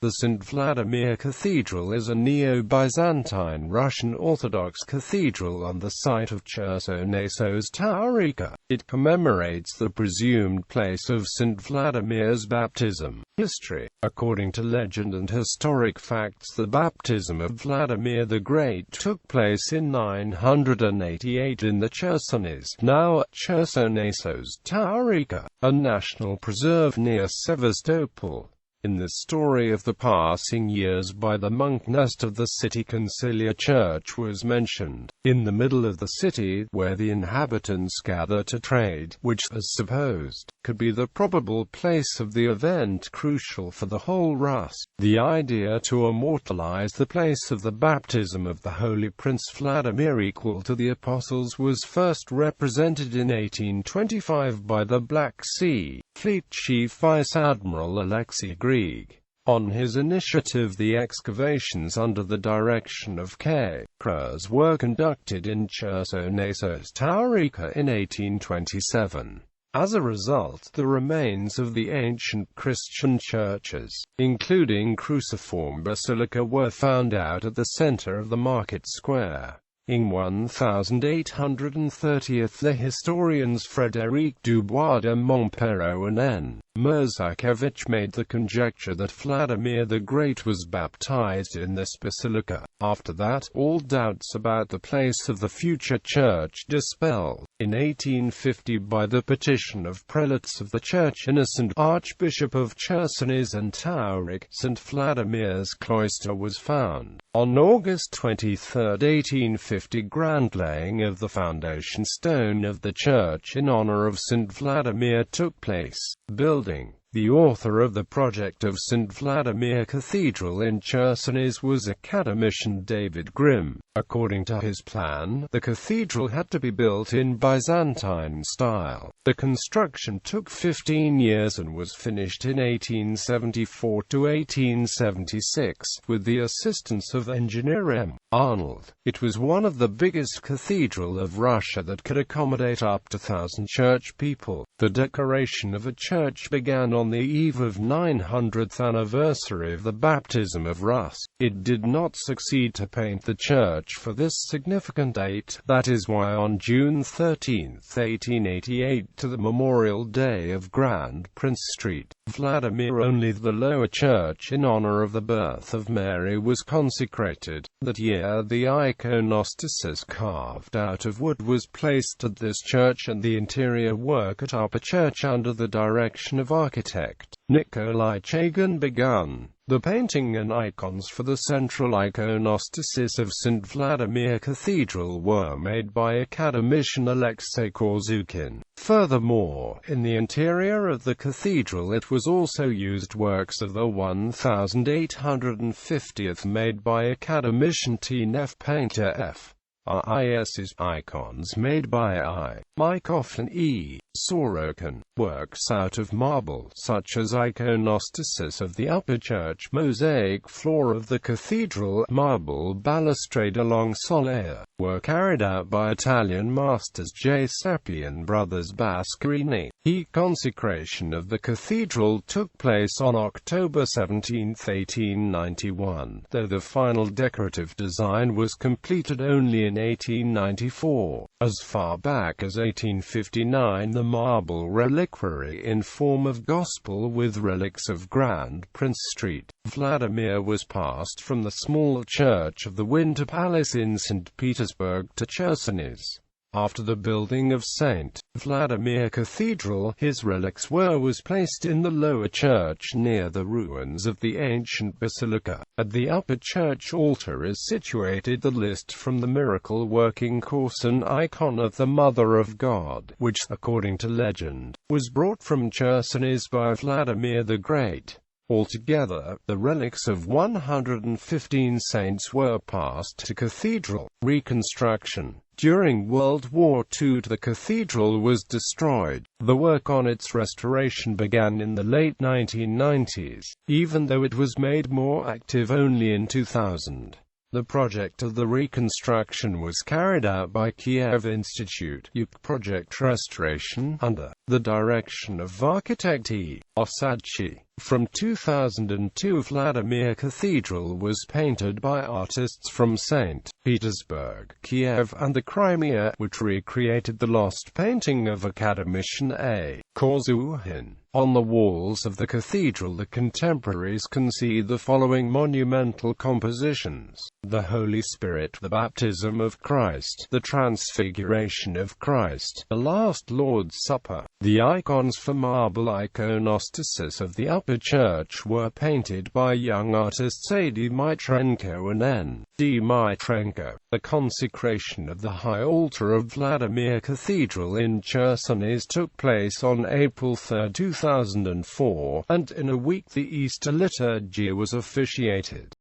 The St. Vladimir Cathedral is a Neo-Byzantine Russian Orthodox cathedral on the site of Chersonesos Taurica. It commemorates the presumed place of St. Vladimir's baptism. History. According to legend and historic facts, the baptism of Vladimir the Great took place in 988 in the Chersonesos, now Chersonesos Taurica, a national preserve near Sevastopol. In the story of the passing years by the monk nest of the city, Concilia Church was mentioned, in the middle of the city, where the inhabitants gather to trade, which, as supposed, could be the probable place of the event crucial for the whole Rus. The idea to immortalize the place of the baptism of the Holy Prince Vladimir equal to the Apostles was first represented in 1825 by the Black Sea Fleet Chief Vice Admiral Alexei Grieg. On his initiative, the excavations under the direction of K. Kruz were conducted in Chersonesos Taurica in 1827. As a result, the remains of the ancient Christian churches, including cruciform basilica, were found out at the center of the market square. In 1830, the historians Frédéric Dubois de Montperrot and N. Merzakiewicz made the conjecture that Vladimir the Great was baptized in this basilica. After that, all doubts about the place of the future church dispelled. In 1850, by the petition of prelates of the Church Innocent, Archbishop of Chersonesos and Tauric, St. Vladimir's cloister was found. On August 23, 1850, grand laying of the foundation stone of the church in honor of St. Vladimir took place. Building. The author of the project of St. Vladimir Cathedral in Chersonesos was academician David Grimm. According to his plan, the cathedral had to be built in Byzantine style. The construction took 15 years and was finished in 1874 to 1876, with the assistance of engineer M. Arnold. It was one of the biggest cathedrals of Russia that could accommodate up to 1,000 church people. The decoration of a church began on the eve of 900th anniversary of the baptism of Rus. It did not succeed to paint the church for this significant date. That is why on June 13, 1888, to the Memorial Day of Grand Prince Street, Vladimir, only the lower church in honor of the birth of Mary was consecrated. That year the iconostasis carved out of wood was placed at this church, and the interior work at Upper Church under the direction of architect Nikolai Chagin begun. The painting and icons for the central iconostasis of St. Vladimir Cathedral were made by academician Alexei Korzukin. Furthermore, in the interior of the cathedral it was also used works of the 1850th made by academician T.N.F. painter F. R.I.S.'s icons made by I. Mykov and E. Sorokin. Works out of marble, such as iconostasis of the upper church, mosaic floor of the cathedral, marble balustrade along solea, were carried out by Italian masters J. Seppi and brothers Bascarini. The consecration of the cathedral took place on October 17, 1891, though the final decorative design was completed only in 1894. As far back as 1859, the marble reliquary in form of Gospel with relics of Grand Prince Street, Vladimir, was passed from the small church of the Winter Palace in St. Petersburg to Chersonesos. After the building of St. Vladimir Cathedral, his relics was placed in the lower church near the ruins of the ancient basilica. At the upper church altar is situated the list from the miracle-working course, an icon of the Mother of God, which, according to legend, was brought from Chersonesos by Vladimir the Great. Altogether, the relics of 115 saints were passed to Cathedral Reconstruction. During World War II, the cathedral was destroyed. The work on its restoration began in the late 1990s, even though it was made more active only in 2000. The project of the reconstruction was carried out by Kiev Institute Project Restoration, under the direction of architect E. Osadchi. From 2002, Vladimir Cathedral was painted by artists from St. Petersburg, Kiev, and the Crimea, which recreated the lost painting of academician A. Korzuhin. On the walls of the cathedral, the contemporaries can see the following monumental compositions: the Holy Spirit, the Baptism of Christ, the Transfiguration of Christ, the Last Lord's Supper. The icons for marble iconostasis of the upper church were painted by young artists A. Dmitrenko and N. Dmitrenko. The consecration of the high altar of Vladimir Cathedral in Chersonesos took place on April 3, 2004, and in a week the Easter liturgy was officiated.